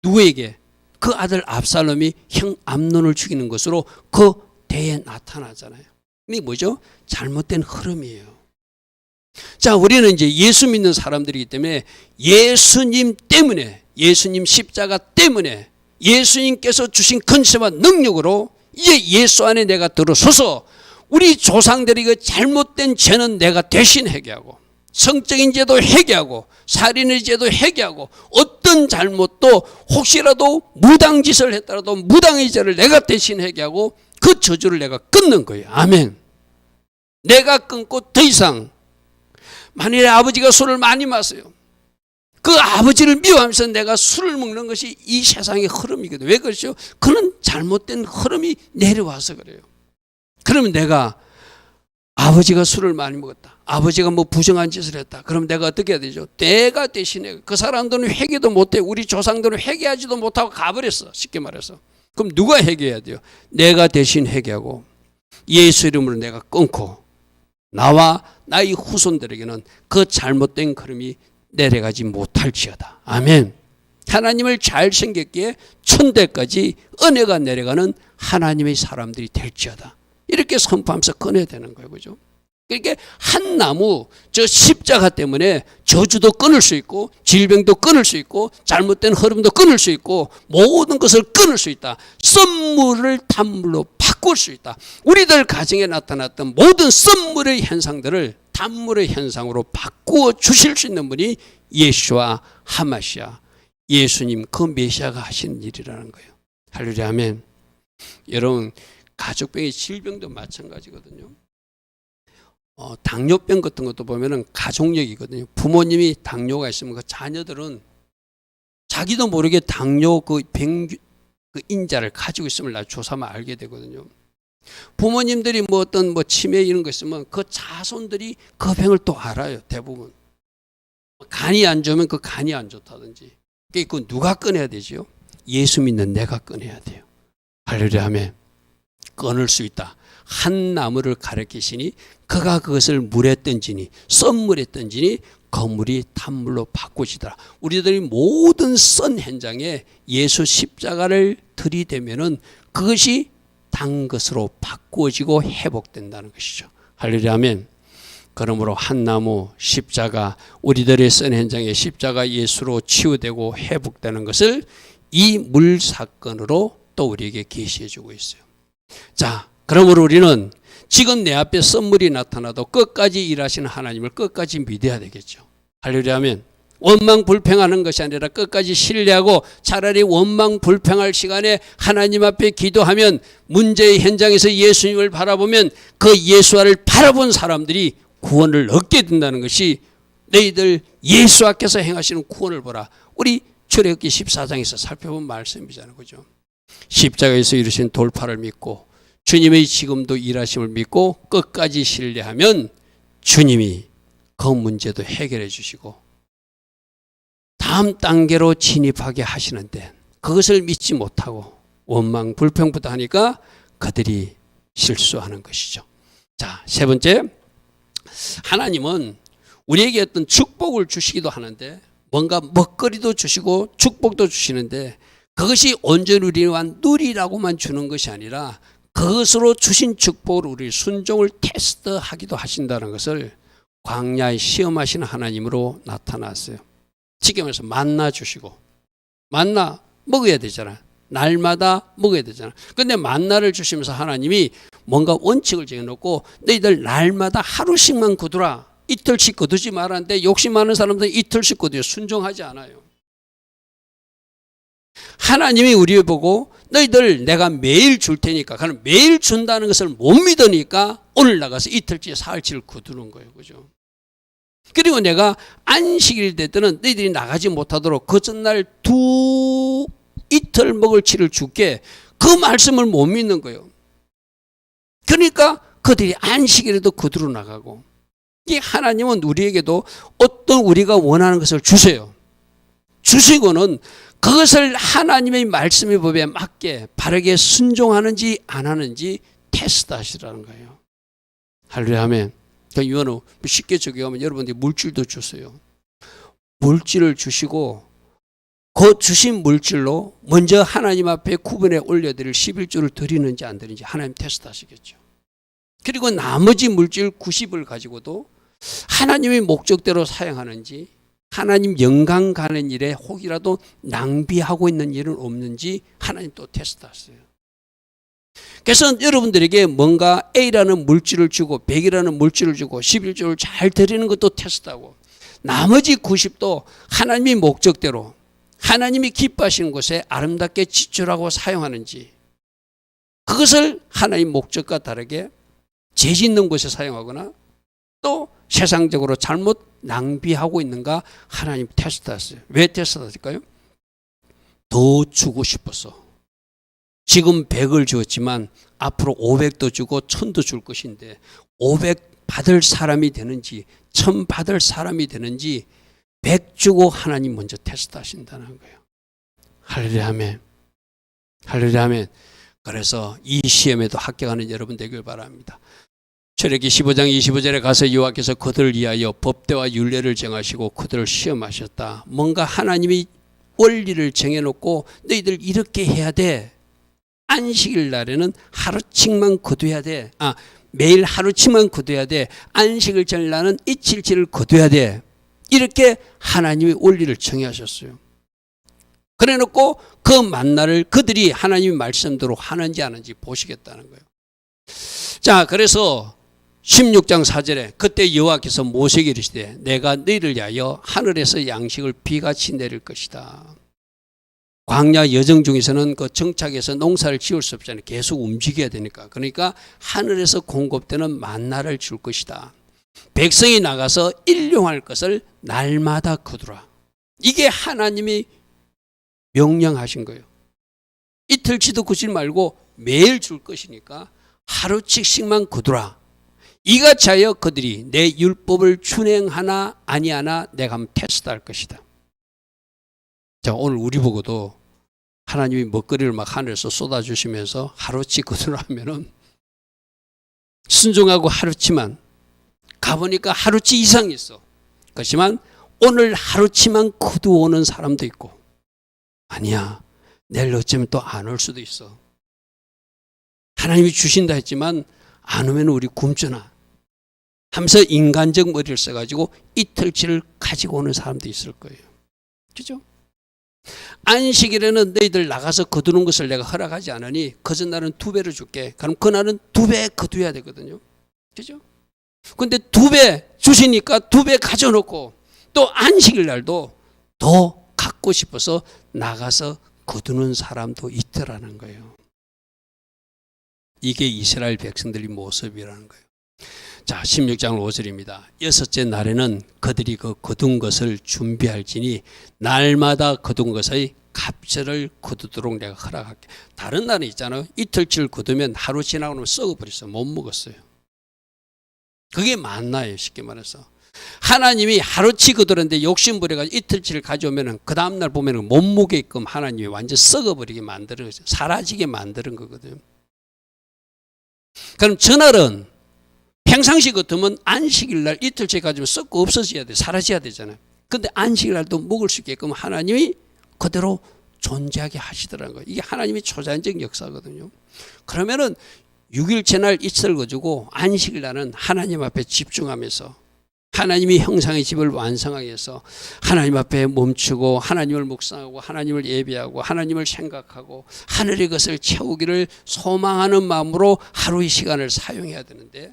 누구에게? 그 아들 압살롬이 형 암논을 죽이는 것으로 그 대에 나타나잖아요. 이게 뭐죠? 잘못된 흐름이에요. 자, 우리는 이제 예수 믿는 사람들이기 때문에 예수님 때문에, 예수님 십자가 때문에 예수님께서 주신 권세와 능력으로 이제 예수 안에 내가 들어서서 우리 조상들이 그 잘못된 죄는 내가 대신 회개하고 성적인 죄도 회개하고 살인의 죄도 회개하고 어떤 잘못도 혹시라도 무당짓을 했더라도 무당의 죄를 내가 대신 회개하고 그 저주를 내가 끊는 거예요. 아멘. 내가 끊고 더 이상, 만일에 아버지가 술을 많이 마셔요. 그 아버지를 미워하면서 내가 술을 먹는 것이 이 세상의 흐름이거든요. 왜 그렇죠? 그는 잘못된 흐름이 내려와서 그래요. 그러면 내가 아버지가 술을 많이 먹었다, 아버지가 뭐 부정한 짓을 했다, 그럼 내가 어떻게 해야 되죠? 내가 대신에, 그 사람들은 회개도 못해, 우리 조상들은 회개하지도 못하고 가버렸어, 쉽게 말해서. 그럼 누가 회개해야 돼요? 내가 대신 회개하고 예수 이름으로 내가 끊고 나와 나의 후손들에게는 그 잘못된 흐름이 내려가지 못할지어다. 아멘. 하나님을 잘 생겼기에 천대까지 은혜가 내려가는 하나님의 사람들이 될지어다. 이렇게 선포하면서 꺼내야 되는 거예요. 그죠? 그러니까 한 나무, 저 십자가 때문에 저주도 끊을 수 있고 질병도 끊을 수 있고 잘못된 흐름도 끊을 수 있고 모든 것을 끊을 수 있다. 썬물을 탄물로 바꿔 바꿀 수 있다. 우리들 가정에 나타났던 모든 썸물의 현상들을 단물의 현상으로 바꾸어 주실 수 있는 분이 예수와 하마시아, 예수님 그 메시아가 하시는 일이라는 거예요. 할렐루야 아멘. 여러분 가족병의 질병도 마찬가지거든요. 당뇨병 같은 것도 보면은 가족력이거든요. 부모님이 당뇨가 있으면 그 자녀들은 자기도 모르게 당뇨 그 인자를 가지고 있음을 나 조사하면 알게 되거든요. 부모님들이 뭐 어떤 뭐 치매 이런 거 있으면 그 자손들이 그 병을 또 알아요. 대부분. 간이 안 좋으면 그 간이 안 좋다든지. 그거 누가 꺼내야 되죠? 예수 믿는 내가 꺼내야 돼요. 할렐루야 아멘. 끊을 수 있다. 한 나무를 가리키시니 그가 그것을 물에 던지니 썬물에 던지니 거물이 단물로 바꾸시더라. 우리들이 모든 썬 현장에 예수 십자가를 들이대면은 그것이 단 것으로 바꾸어지고 회복된다는 것이죠. 할렐루야 아멘. 그러므로 한 나무 십자가 우리들의 썬 현장에 십자가 예수로 치유되고 회복되는 것을 이 물 사건으로 또 우리에게 계시해 주고 있어요. 자, 그러므로 우리는 지금 내 앞에 썬물이 나타나도 끝까지 일하시는 하나님을 끝까지 믿어야 되겠죠. 할렐루야 아멘. 원망불평하는 것이 아니라 끝까지 신뢰하고 차라리 원망불평할 시간에 하나님 앞에 기도하면 문제의 현장에서 예수님을 바라보면 그 예수를 바라본 사람들이 구원을 얻게 된다는 것이 너희들 예수께서 행하시는 구원을 보라. 우리 출애굽기 14장에서 살펴본 말씀이잖아요. 그죠? 십자가에서 이루신 돌파를 믿고 주님의 지금도 일하심을 믿고 끝까지 신뢰하면 주님이 그 문제도 해결해 주시고 다음 단계로 진입하게 하시는데 그것을 믿지 못하고 원망 불평부터 하니까 그들이 실수하는 것이죠. 자, 세 번째, 하나님은 우리에게 어떤 축복을 주시기도 하는데 뭔가 먹거리도 주시고 축복도 주시는데 그것이 온전히 우리와 누리라고만 주는 것이 아니라 그것으로 주신 축복을 우리 순종을 테스트하기도 하신다는 것을 광야에 시험하시는 하나님으로 나타났어요. 지금 말해서 만나 주시고 만나 먹어야 되잖아. 날마다 먹어야 되잖아. 그런데 만나를 주시면서 하나님이 뭔가 원칙을 정해놓고 너희들 날마다 하루씩만 거두라. 이틀씩 거두지 말았는데 욕심 많은 사람들은 이틀씩 거두요. 순종하지 않아요. 하나님이 우리 보고 너희들 내가 매일 줄 테니까 그럼 매일 준다는 것을 못 믿으니까 오늘 나가서 이틀치 사흘치를 거두는 거예요. 그죠? 그리고 내가 안식일 될 때는 너희들이 나가지 못하도록 그 전날 이틀 먹을 치를 줄게. 그 말씀을 못 믿는 거예요. 그러니까 그들이 안식일에도 거두러 나가고 이 하나님은 우리에게도 어떤 우리가 원하는 것을 주세요. 주시고는 그것을 하나님의 말씀의 법에 맞게 바르게 순종하는지 안 하는지 테스트하시라는 거예요. 할렐루야 아멘. 이거는 쉽게 적용하면 여러분들이 물질도 주세요. 물질을 주시고 그 주신 물질로 먼저 하나님 앞에 구분해 올려드릴 11조를 드리는지 안 드리는지 하나님 테스트하시겠죠. 그리고 나머지 물질 90을 가지고도 하나님의 목적대로 사용하는지 하나님 영광 가는 일에 혹이라도 낭비하고 있는 일은 없는지 하나님 또 테스트하세요. 그래서 여러분들에게 뭔가 A라는 물질을 주고 100이라는 물질을 주고 11조를 잘 드리는 것도 테스트하고 나머지 90도 하나님의 목적대로 하나님이 기뻐하시는 곳에 아름답게 지출하고 사용하는지 그것을 하나님 목적과 다르게 죄짓는 곳에 사용하거나 또 세상적으로 잘못 낭비하고 있는가 하나님 테스트하세요. 왜 테스트하실까요? 더 주고 싶어서. 지금 100을 주었지만 앞으로 500도 주고 1000도 줄 것인데 500 받을 사람이 되는지 1000 받을 사람이 되는지 100 주고 하나님 먼저 테스트하신다는 거예요. 할렐루야 아멘. 할렐루야 아멘. 그래서 이 시험에도 합격하는 여러분 되길 바랍니다. 출애굽기 15장 25절에 가서 여호와께서 그들을 위하여 법대와 율례를 정하시고 그들을 시험하셨다. 뭔가 하나님이 원리를 정해놓고 너희들 이렇게 해야 돼. 안식일 날에는 하루씩만 거둬야 돼. 매일 하루씩만 거둬야 돼. 안식일 전날은 이틀치를 거둬야 돼. 이렇게 하나님의 원리를 정하셨어요. 그래 놓고 그 만나를 그들이 하나님의 말씀대로 하는지 안 하는지 보시겠다는 거예요. 자, 그래서 16장 4절에 그때 여호와께서 모세에게 이르시되 내가 너희를 위하여 하늘에서 양식을 비같이 내릴 것이다. 광야 여정 중에서는 그 정착해서 농사를 지을 수 없잖아요. 계속 움직여야 되니까. 그러니까 하늘에서 공급되는 만나를 줄 것이다. 백성이 나가서 일용할 것을 날마다 거두라. 이게 하나님이 명령하신 거예요. 이틀치도 거두지 말고 매일 줄 것이니까 하루씩씩만 거두라. 이같이 하여 그들이 내 율법을 준행하나 아니하나 내가 한번 테스트할 것이다. 자, 오늘 우리 보고도 하나님이 먹거리를 막 하늘에서 쏟아주시면서 하루치 거두라 하면은 순종하고 하루치만 가보니까 하루치 이상이 있어. 그렇지만 오늘 하루치만 거두오는 사람도 있고, 아니야, 내일 어쩌면 또 안 올 수도 있어. 하나님이 주신다 했지만 안 오면 우리 굶주나 하면서 인간적 머리를 써가지고 이틀치를 가지고 오는 사람도 있을 거예요. 그죠? 안식일에는 너희들 나가서 거두는 것을 내가 허락하지 않으니 그 전날은 2배로 줄게. 그럼 그날은 2배 거두어야 되거든요. 그죠? 근데 2배 주시니까 2배 가져놓고 또 안식일 날도 더 갖고 싶어서 나가서 거두는 사람도 있더라는 거예요. 이게 이스라엘 백성들의 모습이라는 거예요. 자, 16장 5절입니다. 여섯째 날에는 그들이 그 거둔 것을 준비할지니 날마다 거둔 것의 갑절을 거두도록 내가 허락할게. 다른 날은 있잖아요. 이틀치를 거두면 하루 지나고 나면 썩어버렸어요. 못 먹었어요. 그게 만나예요. 쉽게 말해서. 하나님이 하루치 거두는데 욕심부려가지고 이틀치를 가져오면 그 다음날 보면 못 먹게끔 하나님이 완전 썩어버리게 만드는 거죠. 사라지게 만드는 거거든요. 그럼 전날은 평상시 같으면 안식일 날 이틀째 가지고 썩고 없어져야 돼. 사라져야 되잖아요. 근데 안식일 날도 먹을 수 있게끔 하나님이 그대로 존재하게 하시더라는 거예요. 이게 하나님의 초자연적 역사거든요. 그러면은 6일째 날 이틀 가지고 안식일 날은 하나님 앞에 집중하면서 하나님이 형상의 집을 완성하기 위해서 하나님 앞에 멈추고 하나님을 묵상하고 하나님을 예배하고 하나님을 생각하고 하늘의 것을 채우기를 소망하는 마음으로 하루의 시간을 사용해야 되는데,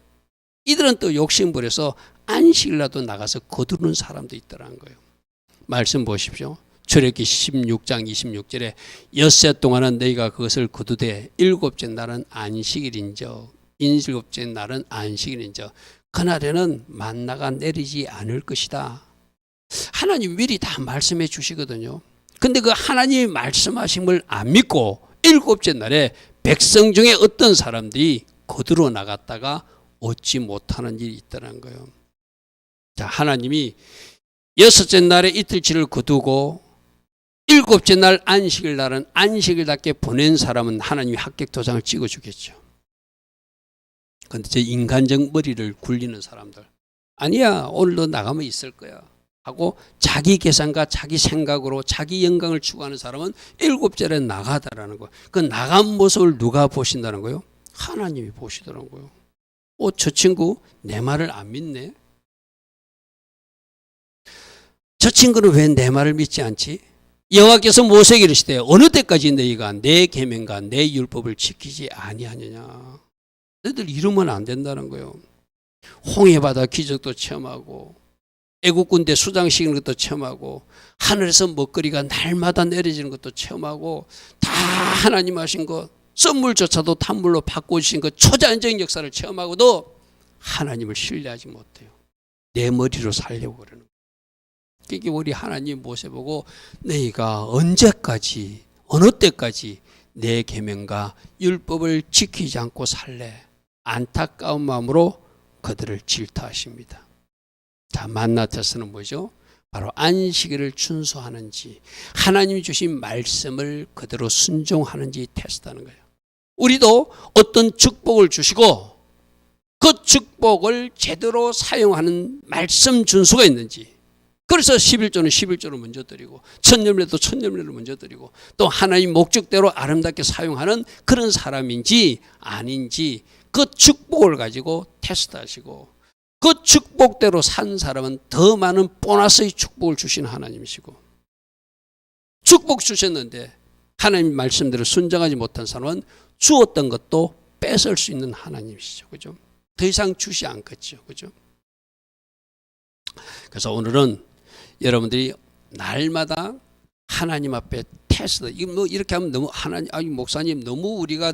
이들은 또 욕심부려서 안식일라도 나가서 거두는 사람도 있더라는 거예요. 말씀 보십시오. 출애굽기 16장 26절에 엿새 동안은 너희가 그것을 거두되 일곱째 날은 안식일인즉 일곱째 날은 안식일인즉 그날에는 만나가 내리지 않을 것이다. 하나님 미리 다 말씀해 주시거든요. 근데 그 하나님이 말씀하신 걸 안 믿고 일곱째 날에 백성 중에 어떤 사람들이 거두러 나갔다가 얻지 못하는 일이 있다는 거예요. 자, 하나님이 여섯째 날에 이틀치를 거두고 일곱째 날 안식일 날은 안식일답게 보낸 사람은 하나님이 합격 도장을 찍어주겠죠. 그런데 제 인간적 머리를 굴리는 사람들, 아니야, 오늘도 나가면 있을 거야 하고 자기 계산과 자기 생각으로 자기 영광을 추구하는 사람은 일곱째에 나가다라는 거예요. 그 나간 모습을 누가 보신다는 거예요? 하나님이 보시더라고요. 저 친구 내 말을 안 믿네. 저 친구는 왜 내 말을 믿지 않지? 여호와께서 모세에게 이르시되 어느 때까지 너희가 내 계명과 내 율법을 지키지 아니하느냐. 너희들 이러면 안 된다는 거예요. 홍해바다 기적도 체험하고 애국 군대 수장시키는 것도 체험하고 하늘에서 먹거리가 날마다 내려지는 것도 체험하고 다 하나님 하신 것, 썬물조차도 탄물로 바꿔주신 그 초자연적인 역사를 체험하고도 하나님을 신뢰하지 못해요. 내 머리로 살려고 그러는 거예요. 그러니까 우리 하나님 모셔보고 너희가 언제까지 어느 때까지 내 계명과 율법을 지키지 않고 살래? 안타까운 마음으로 그들을 질타하십니다. 자, 만나 테스트는 뭐죠? 바로 안식일을 준수하는지 하나님이 주신 말씀을 그대로 순종하는지 테스트하는 거예요. 우리도 어떤 축복을 주시고 그 축복을 제대로 사용하는 말씀 준수가 있는지, 그래서 11조는 11조를 먼저 드리고 천년례도 천년례를 먼저 드리고 또 하나님 목적대로 아름답게 사용하는 그런 사람인지 아닌지 그 축복을 가지고 테스트하시고 그 축복대로 산 사람은 더 많은 보너스의 축복을 주신 하나님이시고, 축복 주셨는데 하나님 말씀대로 순종하지 못한 사람은 주었던 것도 뺏을 수 있는 하나님이시죠. 그죠? 더 이상 주시 않겠죠. 그죠? 그래서 오늘은 여러분들이 날마다 하나님 앞에 테스트, 이거 뭐 이렇게 하면 너무 목사님 너무 우리가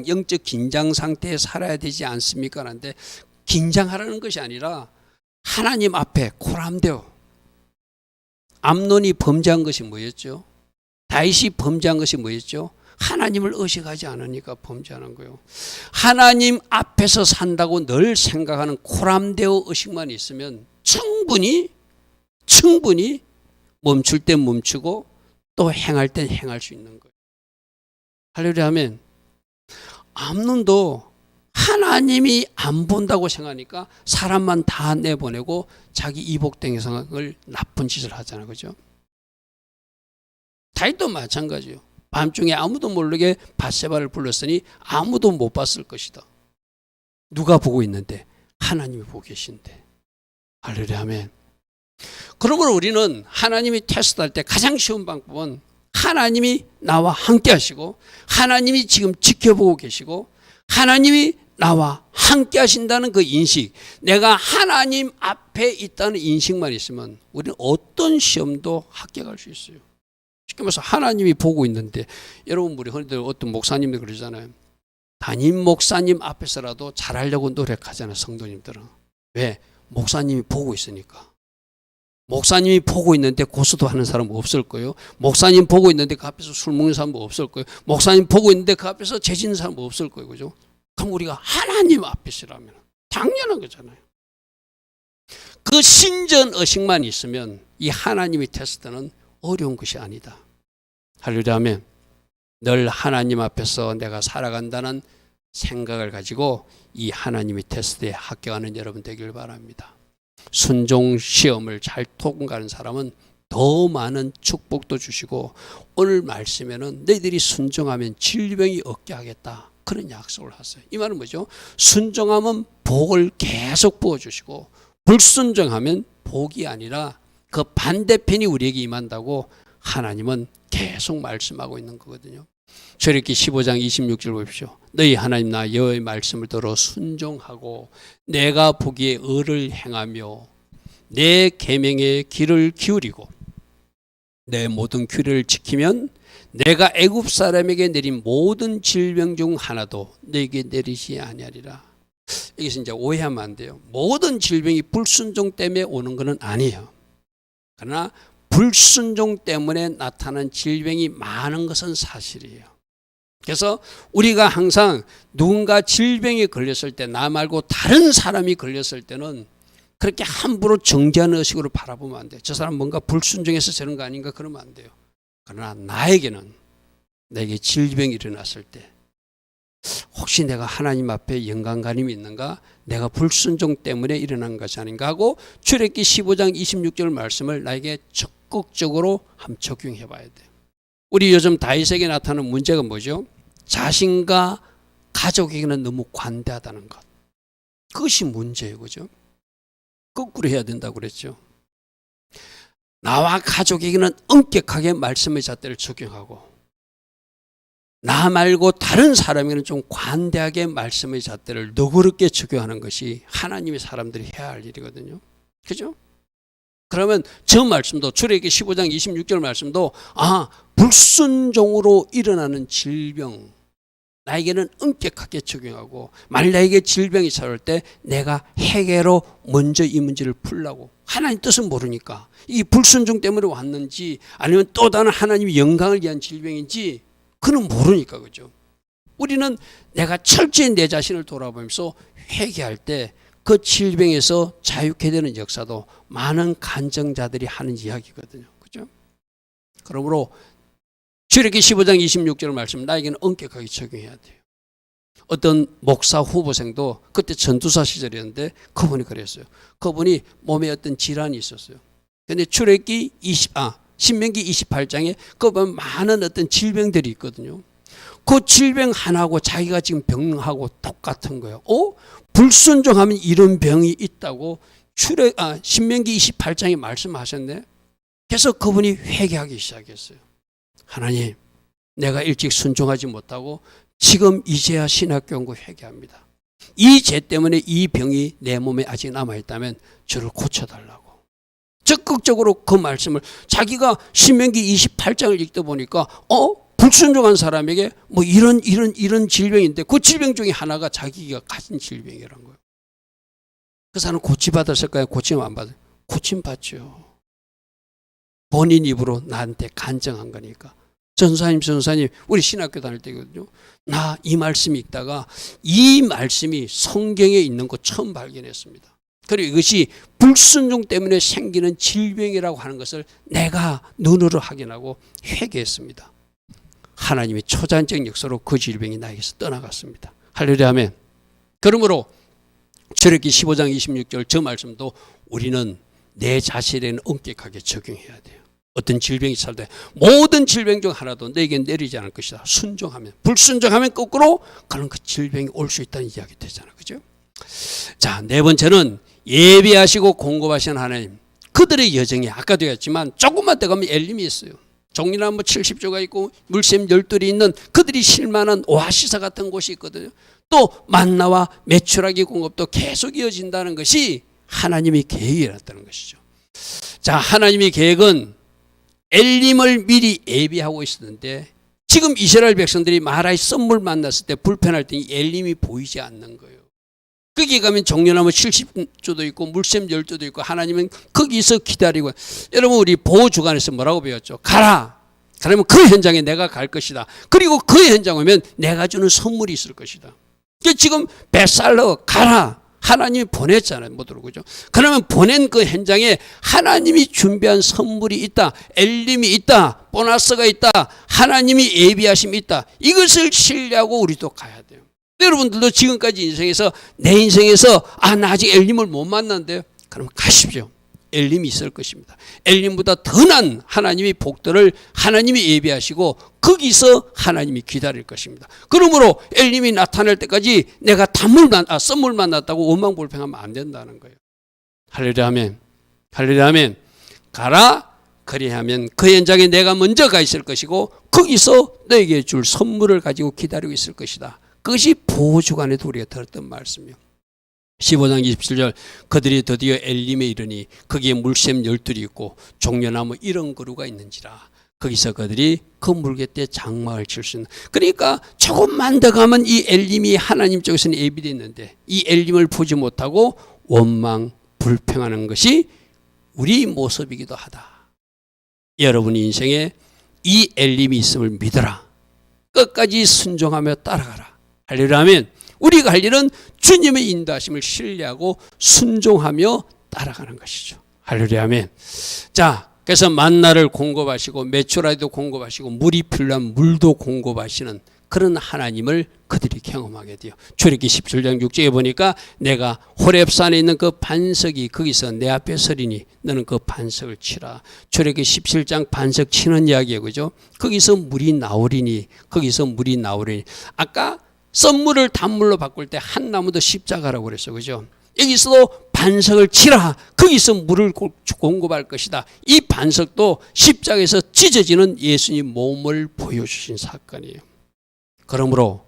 영적 긴장 상태에 살아야 되지 않습니까? 하는데 긴장하라는 것이 아니라 하나님 앞에 코람데오. 암논이 범죄한 것이 뭐였죠? 다윗이 범죄한 것이 뭐였죠? 하나님을 의식하지 않으니까 범죄하는 거예요. 하나님 앞에서 산다고 늘 생각하는 코람데오 의식만 있으면 충분히 멈출 때 멈추고 또 행할 때 행할 수 있는 거예요. 할렐루야 하면 암논도 하나님이 안 본다고 생각하니까 사람만 다 내보내고 자기 이복된 생각을 나쁜 짓을 하잖아요. 그죠? 다윗도 마찬가지예요. 밤중에 아무도 모르게 밧세바를 불렀으니 아무도 못 봤을 것이다. 누가 보고 있는데? 하나님이 보고 계신데. 할렐루야 아멘. 그러므로 우리는 하나님이 테스트할 때 가장 쉬운 방법은 하나님이 나와 함께 하시고 하나님이 지금 지켜보고 계시고 하나님이 나와 함께 하신다는 그 인식, 내가 하나님 앞에 있다는 인식만 있으면 우리는 어떤 시험도 합격할 수 있어요. 쉽게 말해서 하나님이 보고 있는데, 여러분 우리 흔히들 어떤 목사님들 그러잖아요. 담임 목사님 앞에서라도 잘하려고 노력하잖아요. 성도님들은. 왜? 목사님이 보고 있으니까. 목사님이 보고 있는데 고수도 하는 사람 없을 거예요. 목사님 보고 있는데 그 앞에서 술 먹는 사람 없을 거예요. 목사님 보고 있는데 그 앞에서 죄짓는 사람 없을 거예요. 그죠? 그럼 우리가 하나님 앞이시라면 당연한 거잖아요. 그 신전 의식만 있으면 이 하나님의 테스트는 어려운 것이 아니다. 할렐루야 하면 늘 하나님 앞에서 내가 살아간다는 생각을 가지고 이 하나님의 테스트에 합격하는 여러분 되길 바랍니다. 순종 시험을 잘 통과하는 사람은 더 많은 축복도 주시고 오늘 말씀에는 너희들이 순종하면 질병이 없게 하겠다. 그런 약속을 하세요. 이 말은 뭐죠? 순종하면 복을 계속 부어주시고 불순종하면 복이 아니라 그 반대편이 우리에게 임한다고 하나님은 계속 말씀하고 있는 거거든요. 출애굽기 15장 26절 보십시오. 너희 하나님 나 여호와의 말씀을 들어 순종하고 내가 보기에 의를 행하며 내 계명의 귀를 기울이고 내 모든 규례를 지키면 내가 애굽 사람에게 내린 모든 질병 중 하나도 너에게 내리지 아니하리라. 여기서 이제 오해하면 안 돼요. 모든 질병이 불순종 때문에 오는 것은 아니에요. 그러나 불순종 때문에 나타난 질병이 많은 것은 사실이에요. 그래서 우리가 항상 누군가 질병에 걸렸을 때, 나 말고 다른 사람이 걸렸을 때는 그렇게 함부로 정죄하는 의식으로 바라보면 안 돼요. 저 사람 뭔가 불순종해서 저런 거 아닌가 그러면 안 돼요. 그러나 나에게는, 내게 질병이 일어났을 때 혹시 내가 하나님 앞에 연관관임이 있는가? 내가 불순종 때문에 일어난 것이 아닌가 하고 출애굽기 15장 26절 말씀을 나에게 적극적으로 한번 적용해 봐야 돼요. 우리 요즘 다윗에게 나타나는 문제가 뭐죠? 자신과 가족에게는 너무 관대하다는 것. 그것이 문제예요. 그죠? 거꾸로 해야 된다고 그랬죠. 나와 가족에게는 엄격하게 말씀의 잣대를 적용하고 나 말고 다른 사람에게는 좀 관대하게 말씀의 잣대를 너그럽게 적용하는 것이 하나님의 사람들이 해야 할 일이거든요. 그죠? 그러면 저 말씀도 출애굽기 15장 26절 말씀도 불순종으로 일어나는 질병 나에게는 엄격하게 적용하고 만일 나에게 질병이 찾아올 때 내가 해결로 먼저 이 문제를 풀라고. 하나님 뜻은 모르니까 이 불순종 때문에 왔는지 아니면 또 다른 하나님의 영광을 위한 질병인지 그는 모르니까. 그죠? 우리는 내가 철저히 내 자신을 돌아보면서 회개할 때 그 질병에서 자유케 되는 역사도 많은 간증자들이 하는 이야기거든요. 그죠? 그러므로 출애굽기 15장 26절 말씀 나에게는 엄격하게 적용해야 돼요. 어떤 목사 후보생도 그때 전도사 시절이었는데 그분이 그랬어요. 그분이 몸에 어떤 질환이 있었어요. 근데 출애굽기 신명기 28장에 그분 많은 어떤 질병들이 있거든요. 그 질병 하나하고 자기가 지금 병하고 똑같은 거예요. 불순종하면 이런 병이 있다고 신명기 28장에 말씀하셨네. 그래서 그분이 회개하기 시작했어요. 하나님, 내가 일찍 순종하지 못하고 지금 이제야 신학교원고 회개합니다. 이 죄 때문에 이 병이 내 몸에 아직 남아있다면 저를 고쳐달라고. 적극적으로 그 말씀을 자기가 신명기 28장을 읽다 보니까 불순종한 사람에게 뭐 이런 질병인데 그 질병 중에 하나가 자기가 가진 질병이라는 거예요. 그 사람은 고침받았을까요? 고침 안 받아요? 고침받죠. 본인 입으로 나한테 간증한 거니까. 전사님 우리 신학교 다닐 때거든요. 나 이 말씀 읽다가 이 말씀이 성경에 있는 거 처음 발견했습니다. 그리고 이것이 불순종 때문에 생기는 질병이라고 하는 것을 내가 눈으로 확인하고 회개했습니다. 하나님의 초자연적 역사로 그 질병이 나에게서 떠나갔습니다. 할렐루야 아멘. 그러므로 출애굽기 15장 26절 저 말씀도 우리는 내 자신에는 엄격하게 적용해야 돼요. 어떤 질병이 살때 모든 질병 중 하나도 내게 내리지 않을 것이다. 순종하면. 불순종하면 거꾸로 그런 그 질병이 올 수 있다는 이야기 되잖아요. 그죠? 자, 네 번째는 예비하시고 공급하시는 하나님. 그들의 여정이 아까도 했지만 조금만 더 가면 엘림이 있어요. 종려나무 70조가 있고 물샘 12이 있는 그들이 쉴만한 오아시스 같은 곳이 있거든요. 또 만나와 메추라기 공급도 계속 이어진다는 것이 하나님의 계획이었다는 것이죠. 자, 하나님의 계획은 엘림을 미리 예비하고 있었는데 지금 이스라엘 백성들이 마라의 썸물 만났을 때 불편할 때 엘림이 보이지 않는 거예요. 거기 가면 종려나무 70조도 있고 물샘 12도 있고 하나님은 거기서 기다리고. 여러분 우리 보호주간에서 뭐라고 배웠죠? 가라. 그러면 그 현장에 내가 갈 것이다. 그리고 그 현장 오면 내가 주는 선물이 있을 것이다. 지금 베살로 가라. 하나님이 보냈잖아요. 못 들어오죠. 그러면 보낸 그 현장에 하나님이 준비한 선물이 있다. 엘림이 있다. 보너스가 있다. 하나님이 예비하심이 있다. 이것을 신뢰하고 우리도 가야 돼요. 여러분들도 지금까지 인생에서 내 인생에서 나 아직 엘림을 못 만났는데요. 그러면 가십시오. 엘림이 있을 것입니다. 엘림보다 더 난 하나님의 복들을 하나님이 예비하시고 거기서 하나님이 기다릴 것입니다. 그러므로 엘림이 나타날 때까지 내가 썸물 만났다고 원망불평하면 안 된다는 거예요. 할렐루야 아멘. 할렐루야 아멘. 가라. 그리하면 그 현장에 내가 먼저 가 있을 것이고 거기서 너에게 줄 선물을 가지고 기다리고 있을 것이다. 그것이 보호주간에도 우리가 들었던 말씀이에요. 15장 27절 그들이 드디어 엘림에 이르니 거기에 물샘 12이 있고 종려나무 이런 그루가 있는지라. 거기서 그들이 그 물곁에 장막을 칠 수 있는. 그러니까 조금만 더 가면 이 엘림이 하나님 쪽에서는 예비되어 있는데 이 엘림을 보지 못하고 원망 불평하는 것이 우리 모습이기도 하다. 여러분 인생에 이 엘림이 있음을 믿어라. 끝까지 순종하며 따라가라. 할렐루야 아멘. 우리가 할 일은 주님의 인도하심을 신뢰하고 순종하며 따라가는 것이죠. 할렐루야 아멘. 자, 그래서 만나를 공급하시고 메추라기도 공급하시고 물이 필요한 물도 공급하시는 그런 하나님을 그들이 경험하게 돼요. 출애굽기 17장 6절에 보니까 내가 호렙산에 있는 그 반석이 거기서 내 앞에 서리니 너는 그 반석을 치라. 출애굽기 17장 반석 치는 이야기예요. 그죠? 거기서 물이 나오리니 거기서 물이 나오리니. 아까 썸물을 단물로 바꿀 때 한 나무도 십자가라고 그랬어. 그죠? 여기서도 반석을 치라. 거기서 물을 공급할 것이다. 이 반석도 십자가에서 찢어지는 예수님 몸을 보여주신 사건이에요. 그러므로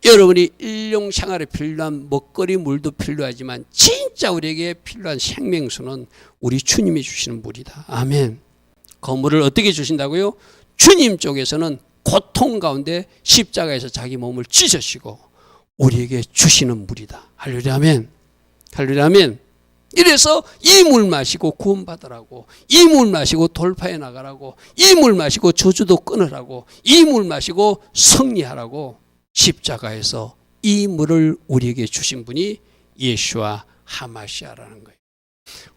여러분이 일용 생활에 필요한 먹거리 물도 필요하지만 진짜 우리에게 필요한 생명수는 우리 주님이 주시는 물이다. 아멘. 그 물을 어떻게 주신다고요? 주님 쪽에서는 고통 가운데 십자가에서 자기 몸을 찢으시고 우리에게 주시는 물이다. 할렐루야 아멘. 할렐루야 아멘. 이래서 이 물 마시고 구원받으라고, 이 물 마시고 돌파해 나가라고, 이 물 마시고 저주도 끊으라고, 이 물 마시고 승리하라고 십자가에서 이 물을 우리에게 주신 분이 예수와 하마시아라는 거예요.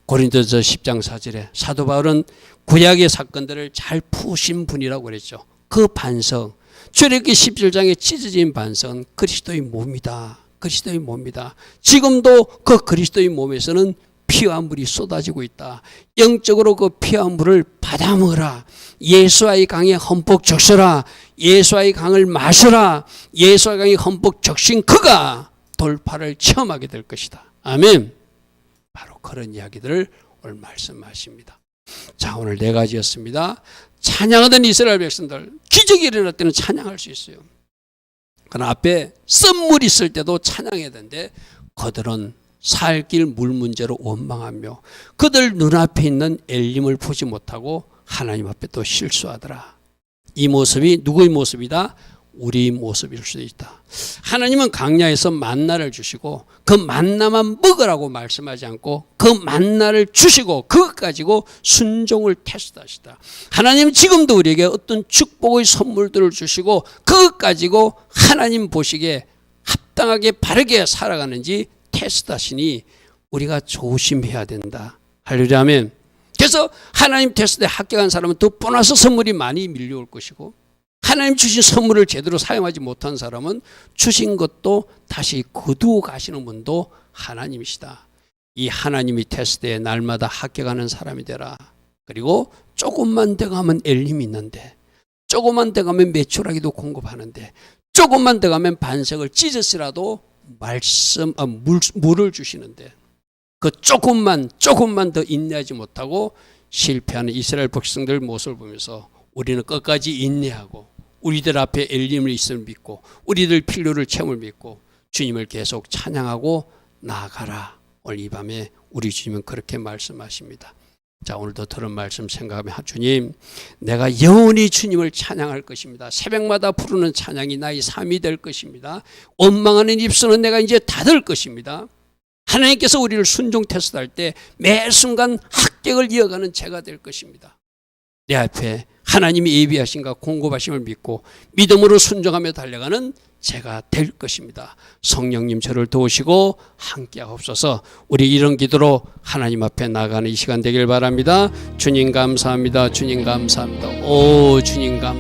고린도서 10장 4절에 사도 바울은 구약의 사건들을 잘 푸신 분이라고 그랬죠. 그 반석, 출애굽기 17장에 찢어진 반석은 그리스도의 몸이다. 그리스도의 몸이다. 지금도 그 그리스도의 몸에서는 피와 물이 쏟아지고 있다. 영적으로 그 피와 물을 받아 먹으라. 예수와의 강에 흠뻑 적셔라. 예수와의 강을 마셔라. 예수와의 강에 흠뻑 적신 그가 돌파를 체험하게 될 것이다. 아멘. 바로 그런 이야기들을 오늘 말씀하십니다. 자, 오늘 네 가지였습니다. 찬양하던 이스라엘 백성들, 기적이 일어날 때는 찬양할 수 있어요. 그러나 앞에 썸물 있을 때도 찬양해야 되는데 그들은 살 길 물 문제로 원망하며 그들 눈앞에 있는 엘림을 보지 못하고 하나님 앞에 또 실수하더라. 이 모습이 누구의 모습이다? 우리 모습일 수도 있다. 하나님은 광야에서 만나를 주시고 그 만나만 먹으라고 말씀하지 않고 그 만나를 주시고 그것 가지고 순종을 테스트하시다. 하나님은 지금도 우리에게 어떤 축복의 선물들을 주시고 그것 가지고 하나님 보시기에 합당하게 바르게 살아가는지 테스트하시니 우리가 조심해야 된다. 할렐루야 아멘. 그래서 하나님 테스트에 합격한 사람은 또 보너스 선물이 많이 밀려올 것이고 하나님 주신 선물을 제대로 사용하지 못한 사람은 주신 것도 다시 거두어 가시는 분도 하나님이시다. 이 하나님이 테스트에 날마다 합격하는 사람이 되라. 그리고 조금만 더 가면 엘림이 있는데 조금만 더 가면 메추라기도 공급하는데 조금만 더 가면 반석을 찢었으라도 물을 주시는데 그 조금만 더 인내하지 못하고 실패하는 이스라엘 백성들 모습을 보면서 우리는 끝까지 인내하고 우리들 앞에 엘림을 있음을 믿고 우리들 필요를 채움을 믿고 주님을 계속 찬양하고 나아가라. 오늘 이 밤에 우리 주님은 그렇게 말씀하십니다. 자, 오늘도 들은 말씀 생각하면 주님, 내가 영원히 주님을 찬양할 것입니다. 새벽마다 부르는 찬양이 나의 삶이 될 것입니다. 원망하는 입술은 내가 이제 닫을 것입니다. 하나님께서 우리를 순종 테스트할 때 매 순간 합격을 이어가는 제가 될 것입니다. 내 앞에 하나님이 예비하신가 공급하심을 믿고 믿음으로 순종하며 달려가는 제가 될 것입니다. 성령님 저를 도우시고 함께하옵소서. 우리 이런 기도로 하나님 앞에 나가는 이 시간 되길 바랍니다. 주님 감사합니다. 주님 감사합니다. 오 주님 감사합니다.